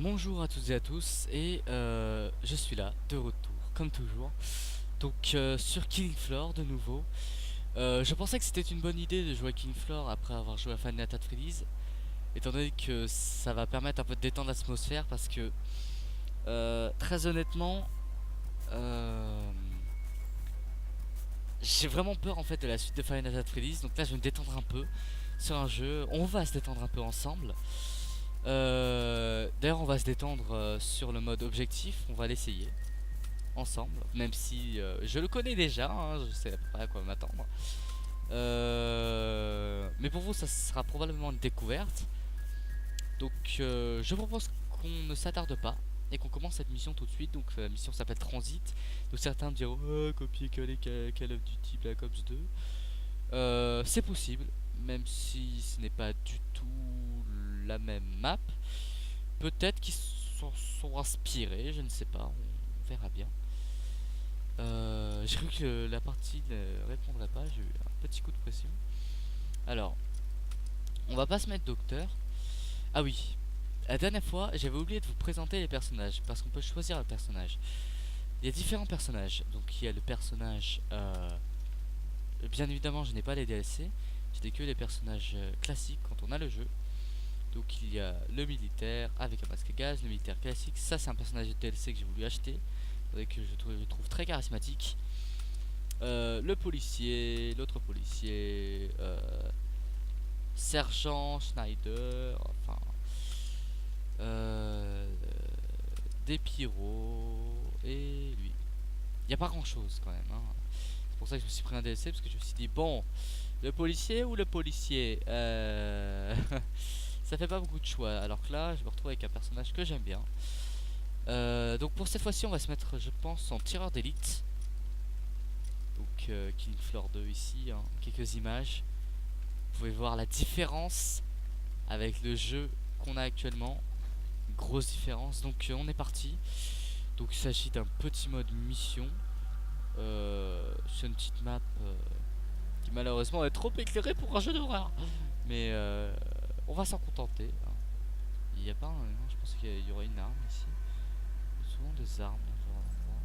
Bonjour à toutes et à tous, et je suis là, de retour, comme toujours. Donc sur Killing Floor de nouveau. Je pensais que c'était une bonne idée de jouer à Killing Floor après avoir joué à Final Night at Freddy's, étant donné que ça va permettre un peu de détendre l'atmosphère, parce que très honnêtement, euh, j'ai vraiment peur en fait de la suite de Final Night at Freddy's. Donc là je vais me détendre un peu sur un jeu, on va se détendre un peu ensemble. D'ailleurs on va se détendre sur le mode objectif, on va l'essayer ensemble, même si je le connais déjà, hein, je sais à peu près à quoi m'attendre. Mais pour vous, ça sera probablement une découverte. Donc, je propose qu'on ne s'attarde pas et qu'on commence cette mission tout de suite. Donc, la mission s'appelle Transit. Donc, certains me diront copier-coller Call of Duty Black Ops 2. C'est possible, même si ce n'est pas du tout la même map. Peut-être qu'ils sont inspirés, je ne sais pas, on verra bien. J'ai cru que la partie ne répondrait pas, j'ai eu un petit coup de pression. Alors, on va pas se mettre docteur. Ah oui, la dernière fois, j'avais oublié de vous présenter les personnages, parce qu'on peut choisir le personnage. Il y a différents personnages. Donc il y a le personnage... bien évidemment, je n'ai pas les DLC. Je n'ai que les personnages classiques quand on a le jeu. Donc il y a le militaire avec un masque à gaz, le militaire classique. Ça c'est un personnage de DLC que j'ai voulu acheter, que je trouve très charismatique. Le policier, l'autre policier, Sergent Schneider, enfin, euh, des pyros et lui. Il n'y a pas grand chose quand même, hein. C'est pour ça que je me suis pris un DLC, parce que je me suis dit, bon, le policier ou le policier, ça fait pas beaucoup de choix. Alors que là, je me retrouve avec un personnage que j'aime bien. Donc pour cette fois-ci, on va se mettre, je pense, en tireur d'élite. Donc Killing Floor 2 ici, hein, quelques images. Vous pouvez voir la différence avec le jeu qu'on a actuellement. Grosse différence. Donc on est parti. Donc il s'agit d'un petit mode mission. C'est une petite map qui malheureusement est trop éclairée pour un jeu d'horreur. Mais on va s'en contenter, hein. Il n'y a pas un... Non, je pensais qu'il y aurait une arme ici. Il y a souvent des armes dans ce genre d'endroit.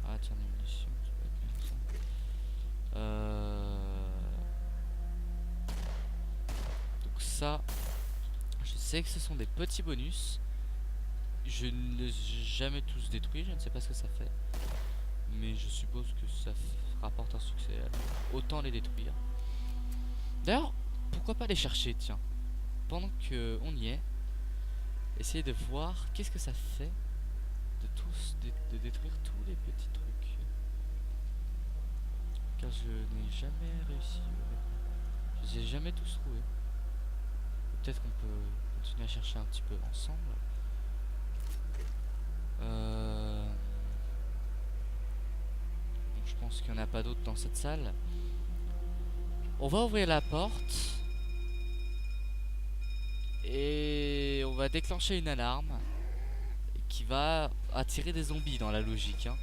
Ah tiens, des munitions, ça peut être bien ça. Donc ça, je sais que ce sont des petits bonus. Je ne les ai jamais tous détruits, je ne sais pas ce que ça fait. Mais je suppose que ça rapporte un succès. Autant les détruire. D'ailleurs, pourquoi pas les chercher, tiens. Pendant qu'on y est, essayer de voir qu'est-ce que ça fait de détruire tous les petits trucs. Car je n'ai jamais réussi. Je les ai jamais tous trouvés. Peut-être qu'on peut continuer à chercher un petit peu ensemble. Donc je pense qu'il n'y en a pas d'autres dans cette salle. On va ouvrir la porte. Et on va déclencher une alarme qui va attirer des zombies dans la logique, hein.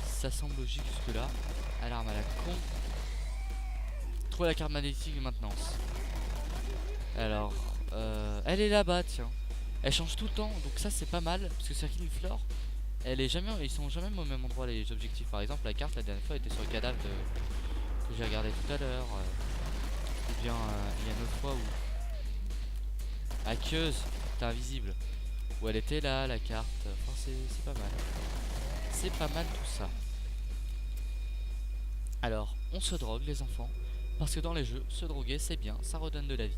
Ça semble logique jusque là. Alarme à la con. Trouver la carte magnétique de maintenance. Alors, elle est là-bas, tiens. Elle change tout le temps, donc ça c'est pas mal. Parce que sur Killing Floor, elle est jamais, ils sont jamais au même endroit les objectifs. Par exemple, la carte la dernière fois était sur le cadavre que j'ai regardé tout à l'heure. Ou bien il y a une autre fois où Aqueuse, t'es invisible. Où elle était là, la carte. Enfin, c'est pas mal. C'est pas mal tout ça. Alors, on se drogue les enfants. Parce que dans les jeux, se droguer c'est bien, ça redonne de la vie.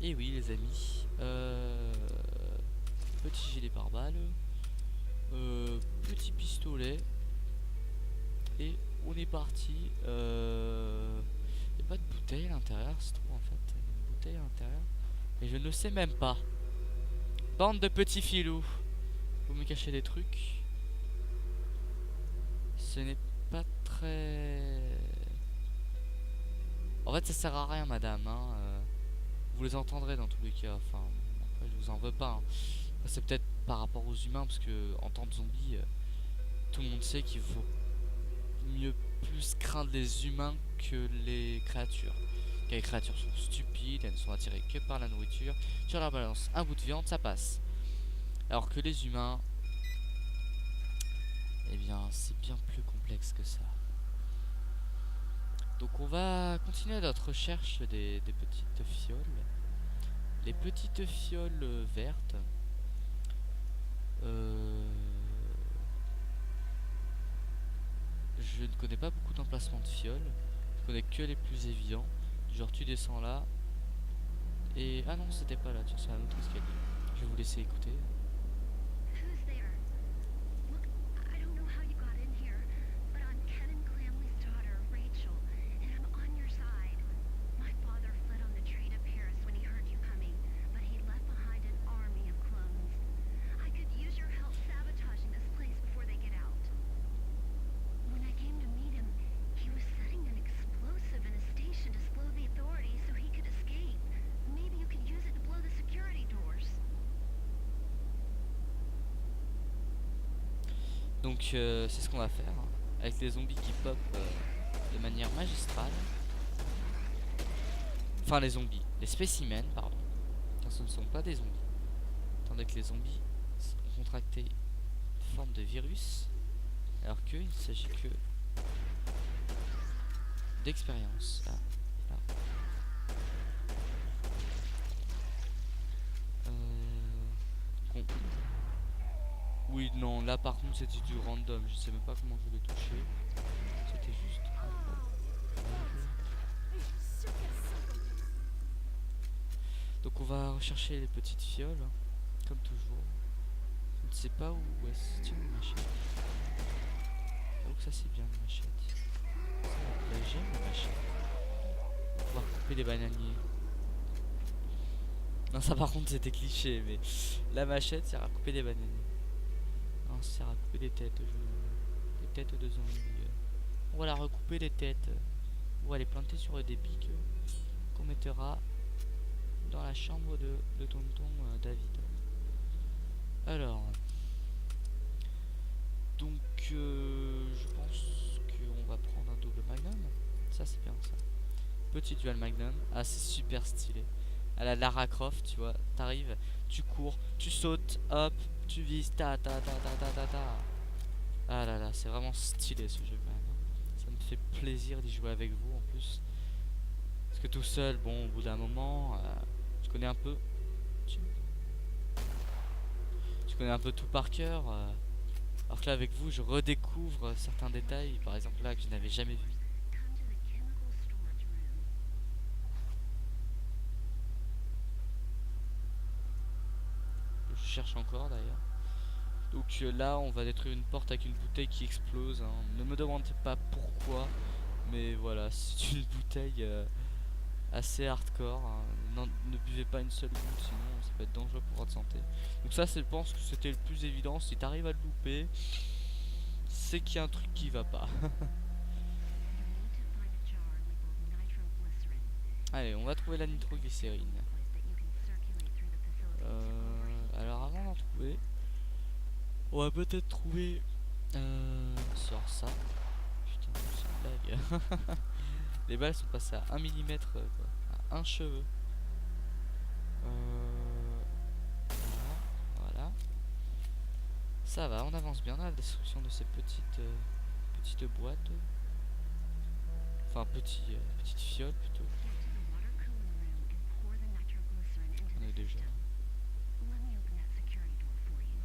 Et oui les amis. Petit gilet pare-balles. Petit pistolet. Et on est parti. Y a pas de bouteille à l'intérieur, c'est trop en fait. Y a une bouteille à l'intérieur. Et je ne le sais même pas. Bande de petits filous. Vous me cachez des trucs. Ce n'est pas très... En fait ça sert à rien madame, hein. Vous les entendrez dans tous les cas. Enfin, après je vous en veux pas, hein. C'est peut-être par rapport aux humains, parce que en tant que zombie, tout le monde sait qu'il faut mieux plus craindre les humains que les créatures. car les créatures sont stupides, elles ne sont attirées que par la nourriture. Sur leur balance, un bout de viande, ça passe. Alors que les humains, eh bien, c'est bien plus complexe que ça. Donc on va continuer notre recherche des petites fioles. Les petites fioles vertes. Je ne connais pas beaucoup d'emplacements de fioles. Je connais que les plus évidents. Genre tu descends là. Et... ah non, c'était pas là, tiens, c'est un autre escalier. Je vais vous laisser écouter. Who's there? Look, I don't know how you got in here, but I'm Kevin Clamley's daughter, Rachel, and I'm on your side. My father fled on the train to Paris when he heard you coming, but he left behind an army of clones. I could use your help sabotaging this place before they get out. When I came to meet him, he was setting an explosive in a station to slow the authorities so he could escape. Maybe you could use it to blow the security doors. Donc c'est ce qu'on va faire. Avec les zombies qui pop de manière magistrale. Enfin les zombies. Les spécimens, pardon. Car ce ne sont pas des zombies. Tandis que les zombies ont contracté une forme de virus. Alors qu'il ne s'agit que d'expérience. Ah, là. Oui, non, là par contre c'était du random. Je sais même pas comment je l'ai touché. C'était juste. Donc on va rechercher les petites fioles, hein, comme toujours. Je ne sais pas où est-ce. Tiens, une machette. J'avoue que ça c'est bien une machette. Là, j'aime la machette. On va pouvoir couper des bananiers. Non, ça par contre c'était cliché, mais la machette sert à couper des bananiers. Non, ça sert à couper des têtes. Des têtes de zombies. On va la recouper des têtes. On va les planter sur des pics qu'on mettra dans la chambre de tonton David. Alors, donc je pense qu'on va prendre un double magnum. Ça c'est bien ça. Petit dual magnum. Ah, c'est super stylé. À la Lara Croft, tu vois. T'arrives, tu cours, tu sautes, hop, tu vises, ta ta ta ta ta ta ta. Ah là là, c'est vraiment stylé ce jeu quand même. Ça me fait plaisir d'y jouer avec vous en plus. Parce que tout seul, bon, au bout d'un moment, je connais un peu. Je connais un peu tout par cœur. Alors que là, avec vous, je redécouvre certains détails, par exemple là, que je n'avais jamais vu. Come to the chemical storage room. Je cherche encore d'ailleurs. Donc là, on va détruire une porte avec une bouteille qui explose, hein. Ne me demandez pas pourquoi, mais voilà, c'est une bouteille assez hardcore, hein. Non, ne buvez pas une seule goutte, sinon ça peut être dangereux pour votre santé. Donc ça, je pense que c'était le plus évident. Si t'arrives à le louper, c'est qu'il y a un truc qui va pas. You need to find a jar labeled nitroglycerin. Allez, on va trouver la nitroglycérine. Place that you can circulate through the facility temporarily. Alors avant d'en trouver, on va peut-être trouver sur ça. Putain, c'est une blague. Les balles sont passées à 1 mm, quoi, à un cheveu. Voilà. Ça va, on avance bien dans la destruction de ces petites boîtes. Enfin, petites fioles plutôt. Get to the water cooling room and pour the nitroglycerin into On est the déjà. system. Let me open that security door for you.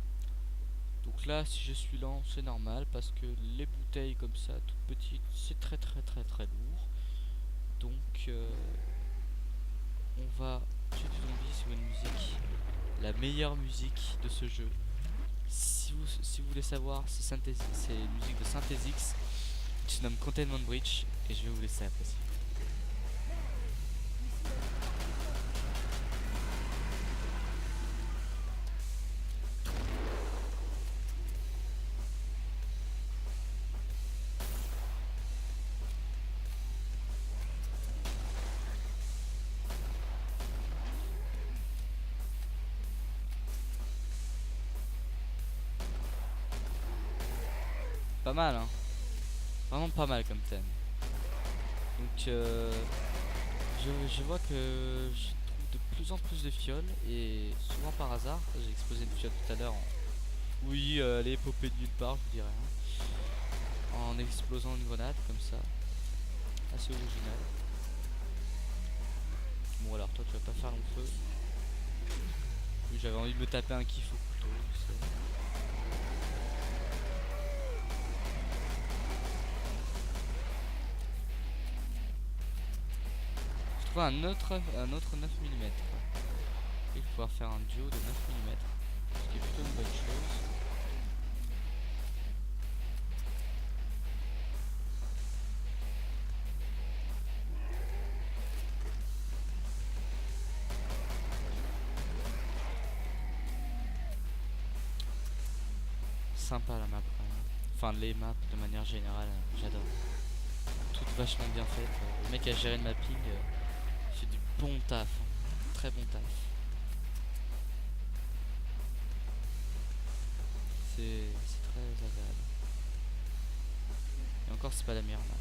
Donc là, si je suis lent, c'est normal parce que les bouteilles comme ça, toutes petites, c'est très lourd. Donc, on va tuer du zombie sur une musique, la meilleure musique de ce jeu. Si vous voulez savoir, c'est une musique de Synthesix qui se nomme Containment Breach et je vais vous laisser apprécier. Pas mal, hein. Vraiment pas mal comme thème. Donc je vois que je trouve de plus en plus de fioles et souvent par hasard, j'ai explosé une fiole tout à l'heure. Oui, elle est popée de nulle part, je vous dirais. En explosant une grenade comme ça, assez original. Bon alors toi tu vas pas faire long feu. Oui, j'avais envie de me taper un kiff au couteau. Je trouve un autre 9 mm. Il va pouvoir faire un duo de 9 mm. Ce qui est plutôt une bonne chose. Sympa la map quand même. Enfin les maps de manière générale, j'adore. Toutes vachement bien faites. Le mec a géré le mapping, il fait du bon taf. Très bon taf. C'est très agréable. Et encore c'est pas la meilleure map.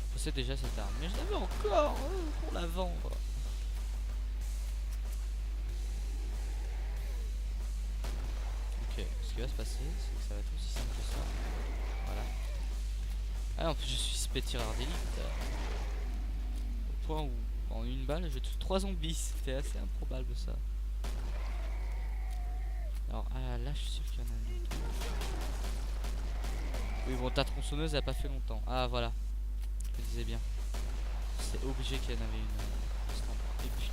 Je possède déjà cette arme. Mais je l'avais encore pour la vendre. Ok, ce qui va se passer, c'est que ça va être aussi simple que ça. Voilà. Ah en plus je suis spé tireur d'élite. Au point où en une balle je tue 3 zombies. C'était assez improbable ça. Alors là je suis sûr qu'il y en a un autre. Oui bon ta tronçonneuse elle a pas fait longtemps. Ah voilà. Je me disais bien. C'est obligé qu'il y en avait une à cet endroit. Et puis.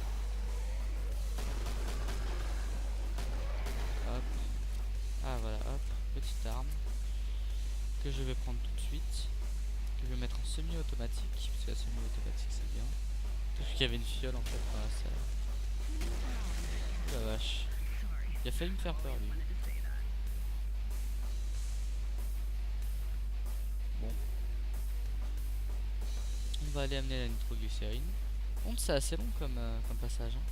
Hop. Ah voilà hop. Petite arme. Que je vais prendre tout de suite. Que je vais mettre en semi-automatique. Parce que la semi-automatique c'est bien. Parce qu'il y avait une fiole en fait. Voilà, ça... Oh la vache. Il a failli me faire peur lui. Bon. On va aller amener la nitroglycérine. Bon, c'est assez long comme passage. Hein.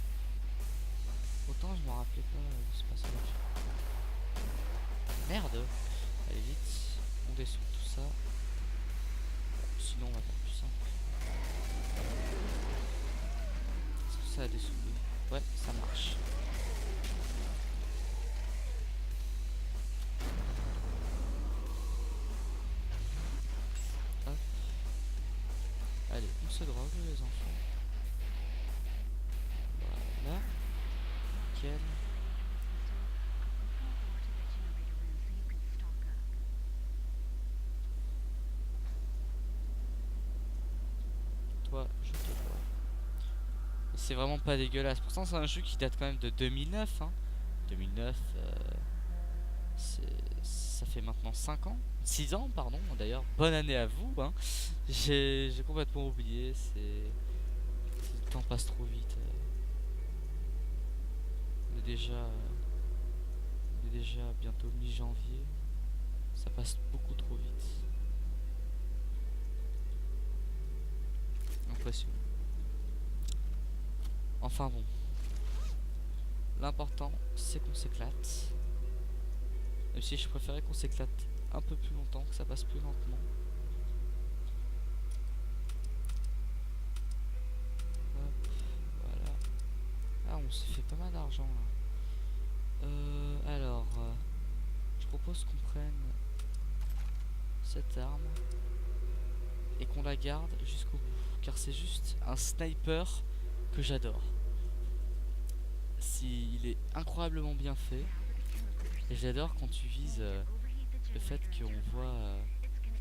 Autant je m'en rappelais pas de ce passage. Merde. Allez vite. On descend tout ça. Sinon on va faire plus simple. Est-ce que ça a descendu? Ouais, ça marche. Hop. Allez, on se drogue les enfants. Voilà. Nickel. Toi, je te vois. C'est vraiment pas dégueulasse. Pourtant, c'est un jeu qui date quand même de 2009. Hein. 2009, ça fait maintenant 5 ans. 6 ans, pardon. D'ailleurs, bonne année à vous. Hein. J'ai complètement oublié. Le temps passe trop vite. On est déjà bientôt mi-janvier. Ça passe beaucoup trop vite. Impressionnant. Enfin bon. L'important c'est qu'on s'éclate. Même si je préférais qu'on s'éclate un peu plus longtemps, que ça passe plus lentement. Hop, voilà. Ah on s'est fait pas mal d'argent là. Alors je propose qu'on prenne cette arme et qu'on la garde jusqu'au bout. Car c'est juste un sniper que j'adore. Il est incroyablement bien fait. Et j'adore quand tu vises le fait qu'on voit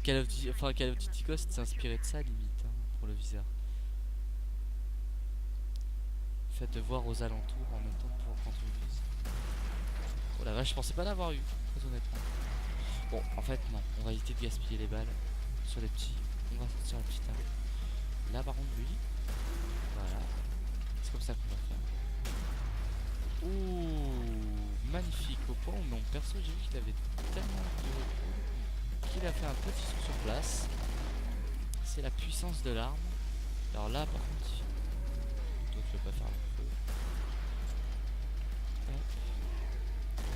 Call of Duty Ghost s'est inspiré de ça limite hein, pour le viseur. Le fait de voir aux alentours en même temps pour quand tu vises. Oh la vache, je pensais pas l'avoir eu, très honnêtement. Bon, en fait non, on va éviter de gaspiller les balles sur les petits. On va sortir la petite arme. Là par contre lui, voilà. C'est comme ça qu'on va faire. Ouh, magnifique. Au point où mon perso, j'ai vu qu'il avait tellement de recul qu'il a fait un petit saut sur place. C'est la puissance de l'arme. Alors là, par contre, toi tu vas pas faire le feu.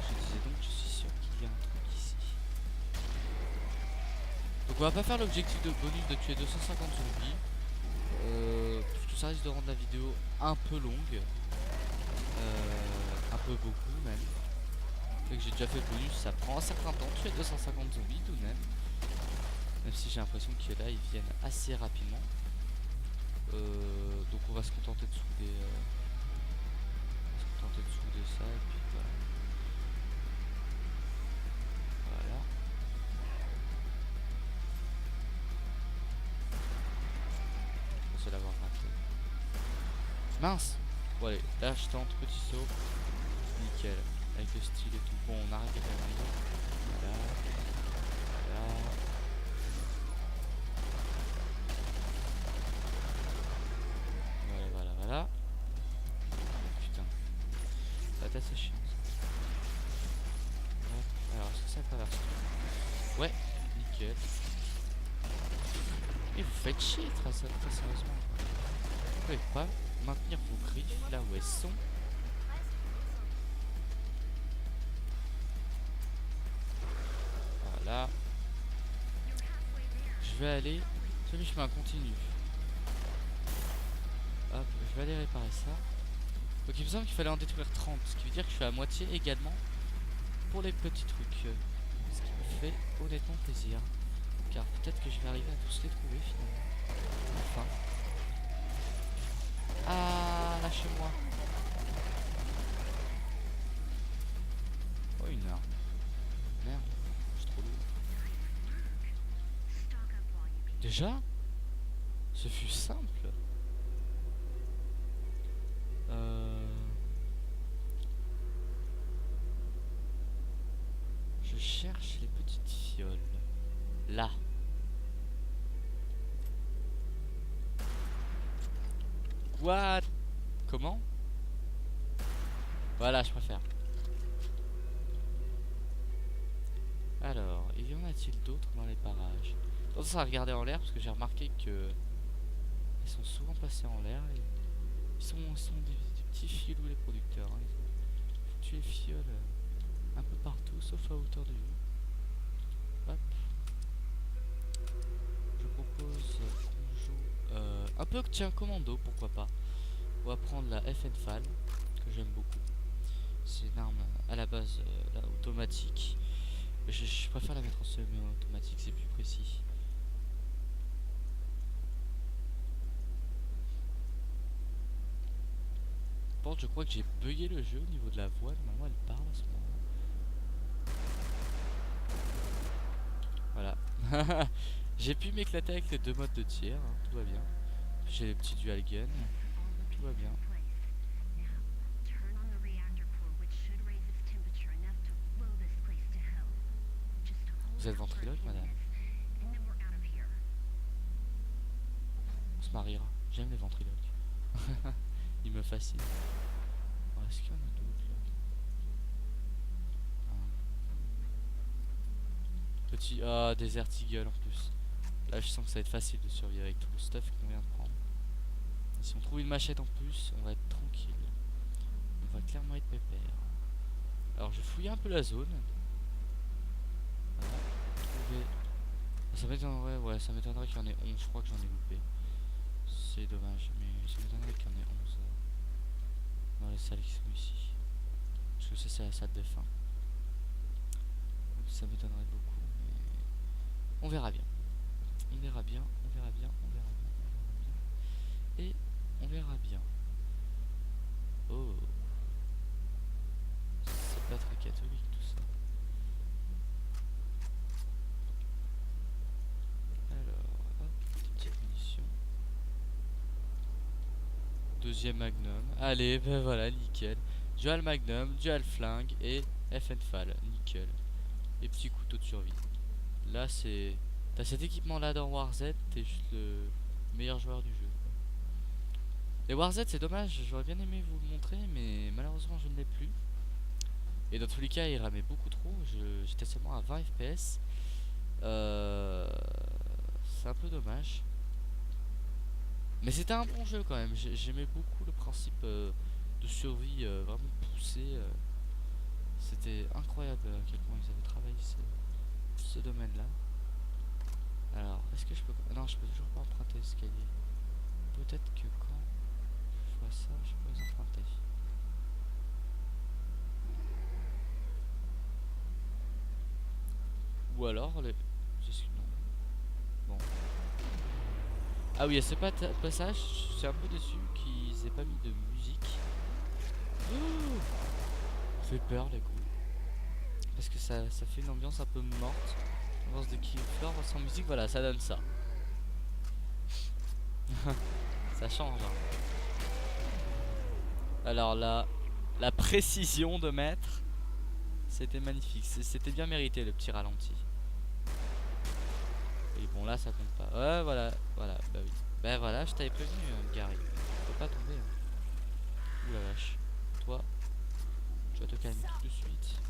Je disais donc, je suis sûr qu'il y a un truc ici. Donc on va pas faire l'objectif de bonus de tuer 250 zombies. Parce que ça risque de rendre la vidéo un peu longue. Un peu beaucoup même. Fait que j'ai déjà fait le bonus, ça prend un certain temps, tuer 250 zombies tout de même. Même si j'ai l'impression que là ils viennent assez rapidement. Donc on va se contenter de souder, ça et puis voilà. Voilà. Je pensais l'avoir raté. Mince. Bon allez, là je tente petit saut. Nickel. Avec le style et tout. Bon, on arrête les conneries. Voilà. Voilà. Voilà. Oh, putain. La tête c'est chiant ça. Hop. Alors est-ce que ça traverse tout? Ouais, nickel. Et vous faites chier très sérieusement. Vous pouvez pas maintenir vos griffes là où elles sont. Voilà. Je vais aller sur le chemin continu. Hop, je vais aller réparer ça. Donc il me semble qu'il fallait en détruire 30, ce qui veut dire que je suis à moitié également pour les petits trucs. Ce qui me fait honnêtement plaisir. Car peut-être que je vais arriver à tous les trouver finalement. Enfin. Ah, lâchez-moi. Oh, une arme. Merde, je suis trop lourd. Déjà? Ce fut simple. Je cherche les petites fioles. Là. What? Comment? Voilà, je préfère. Alors, y en a-t-il d'autres dans les parages? Tendance à regarder en l'air parce que j'ai remarqué que ils sont souvent passés en l'air. Et ils sont des petits filous les producteurs. Hein. Ils foutent les fioles un peu partout, sauf à hauteur de vue. Hop. Je propose qu'on joue un peu tiens commando, pourquoi pas. On va prendre la FN-FAL que j'aime beaucoup. C'est une arme à la base là, automatique. Je préfère la mettre en semi-automatique, c'est plus précis. Bon, je crois que j'ai bugué le jeu au niveau de la voix. Maman elle parle à ce moment. Voilà. J'ai pu m'éclater avec les deux modes de tir, hein, tout va bien. J'ai les petits dual gun, tout va bien. Vous êtes ventriloque, madame? On se mariera. J'aime les ventriloques. Ils me fascinent. Oh, est-ce qu'il y en a d'autres là? Petit. Ah, Desert Eagle en plus. Là, je sens que ça va être facile de survivre avec tout le stuff qu'on vient de prendre. Et si on trouve une machette en plus, on va être tranquille. On va clairement être pépère. Alors, je fouille un peu la zone. Voilà. Trouver. Ça m'étonnerait, ouais, ça m'étonnerait qu'il y en ait 11. Je crois que j'en ai loupé. C'est dommage, mais ça m'étonnerait qu'il y en ait 11 dans les salles qui sont ici. Parce que ça, c'est la salle de fin. Donc ça m'étonnerait beaucoup, mais on verra bien. On verra bien, on verra bien, on verra bien, on verra bien. Et on verra bien. Oh. C'est pas très catholique tout ça. Alors, hop, petite munition. Deuxième magnum. Allez, ben voilà, nickel. Dual magnum, dual flingue et FN-FAL, nickel. Et petit couteau de survie. Là, c'est... T'as cet équipement là dans War Z, t'es juste le meilleur joueur du jeu. Et War Z, c'est dommage, j'aurais bien aimé vous le montrer, mais malheureusement je ne l'ai plus. Et dans tous les cas, il ramait beaucoup trop, j'étais seulement à 20 FPS. C'est un peu dommage. Mais c'était un bon jeu quand même, j'aimais beaucoup le principe de survie vraiment poussé. C'était incroyable à quel point ils avaient travaillé ce domaine-là. Alors, est-ce que je peux... Non, je peux toujours pas emprunter l'escalier. Peut-être que quand... vois ça, je peux les emprunter. Ou alors les... Non. Bon. Ah oui, à ce passage, je suis un peu déçu qu'ils aient pas mis de musique. Oh, ça fait peur les coups. Parce que ça fait une ambiance un peu morte. Ambiance de Killfloor sans musique, voilà, ça donne ça. Ça change. Hein. Alors là, la précision de mettre, c'était magnifique. C'était bien mérité le petit ralenti. Et bon là ça compte pas. Ouais voilà, voilà, bah oui. Bah voilà, je t'avais prévenu Gary. Faut pas tomber. Hein. Ouh la vache. Toi, tu vas te calmer tout de suite.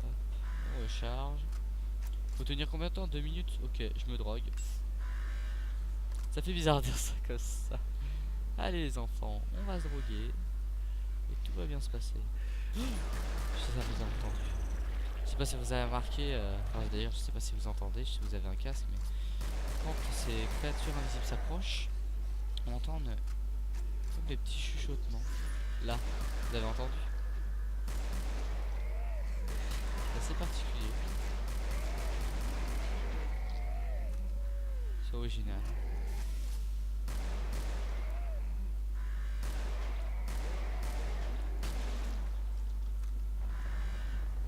Hop, on recharge. Faut tenir combien de temps? 2 minutes? Ok, je me drogue. Ça fait bizarre de dire ça comme ça. Allez les enfants, on va se droguer. Et tout va bien se passer. Je sais ça vous avez entendu. Je sais pas si vous avez remarqué, enfin, d'ailleurs je sais pas si vous entendez, si vous avez un casque, mais quand ces créatures invisibles s'approchent, on entend comme des petits chuchotements. Là, vous avez entendu? C'est assez particulier. C'est original.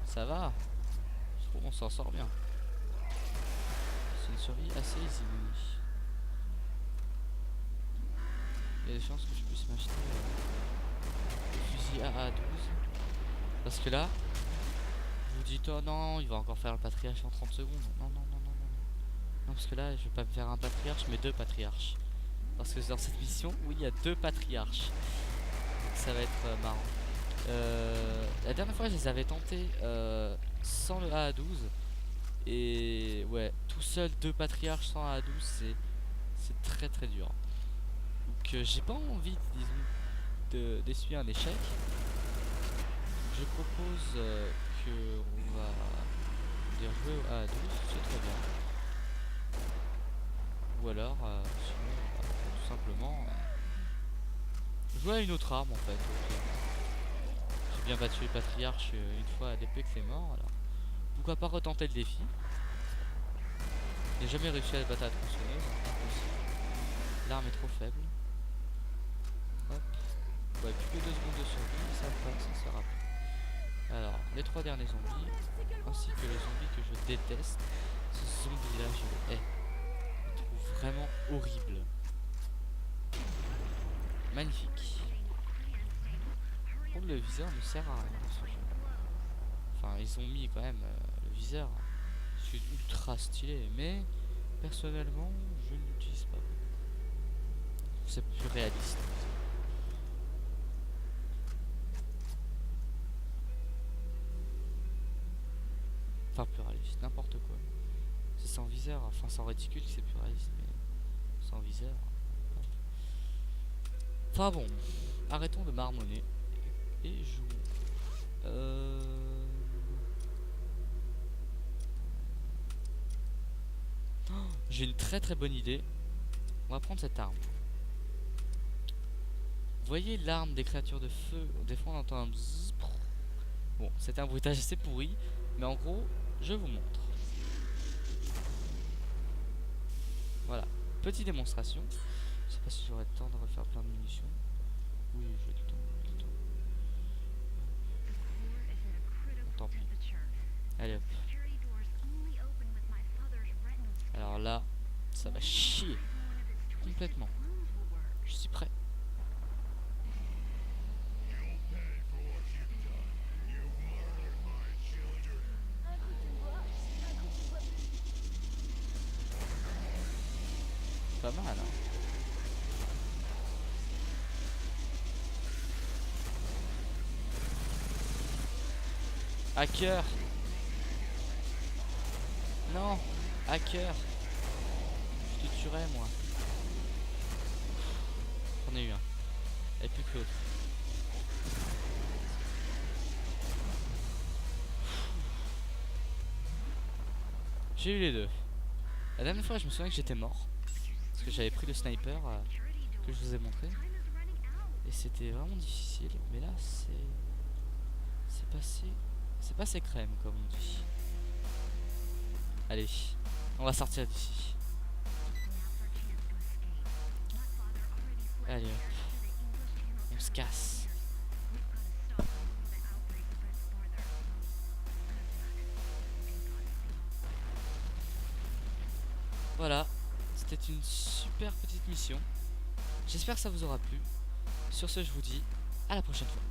Ça va. Je trouve qu'on s'en sort bien. C'est une survie assez easy. Il y a des chances que je puisse m'acheter le fusil AA-12. Parce que là, vous vous dites, oh non, il va encore faire le patriarche en 30 secondes. Non, non, non, non, non. Non, parce que là, je vais pas me faire un patriarche, mais 2 patriarches. Parce que dans cette mission, oui, il y a 2 patriarches. Donc ça va être marrant. La dernière fois, je les avais tentés sans le AA-12. Et ouais, tout seul 2 patriarches sans AA-12, c'est très très dur. Donc j'ai pas envie, disons, d'essuyer un échec. Je propose que on va jouer au AA-12, c'est très bien. Ou alors, sinon, tout simplement, jouer à une autre arme en fait. J'ai bien battu les patriarches une fois à l'épée que c'est mort, alors pourquoi pas retenter le défi. J'ai jamais réussi à le battre à la tronçonneuse, impossible. L'arme est trop faible. Hop. Ouais, plus que 2 secondes de survie, ça sert à peu. Alors, les 3 derniers zombies, ainsi que le zombie que je déteste. Ce zombie là, je le hais. Je le trouve vraiment horrible. Magnifique. Pour le viseur ne sert à rien dans ce jeu. Enfin, ils ont mis quand même le viseur. C'est ultra stylé, mais personnellement, je ne l'utilise pas. C'est plus réaliste. Enfin, plus réaliste, n'importe quoi. C'est sans viseur, enfin sans réticule, c'est plus réaliste, mais sans viseur. Enfin bon, arrêtons de marmonner et jouons. Oh, j'ai une très très bonne idée. On va prendre cette arme. Vous voyez l'arme des créatures de feu? Des fois on entend un bzzz. Bon, c'est un bruitage assez pourri, mais en gros, je vous montre. Voilà, petite démonstration. Je sais pas si j'aurai le temps de refaire plein de munitions. Oui, j'ai le temps. Tant pis. Allez hop. Alors là, ça va chier. Complètement. Je suis prêt. Pas mal, hein. Hacker. Non, hacker. Je te tuerai moi. J'en ai eu un. Et plus que l'autre. J'ai eu les deux. La dernière fois, je me souviens que j'étais mort. Parce que j'avais pris le sniper que je vous ai montré. Et c'était vraiment difficile. Mais là, c'est passé. C'est passé crème, comme on dit. Allez, on va sortir d'ici. Allez, hop. On se casse. Voilà, c'était une super petite mission. J'espère que ça vous aura plu. Sur ce, je vous dis à la prochaine fois.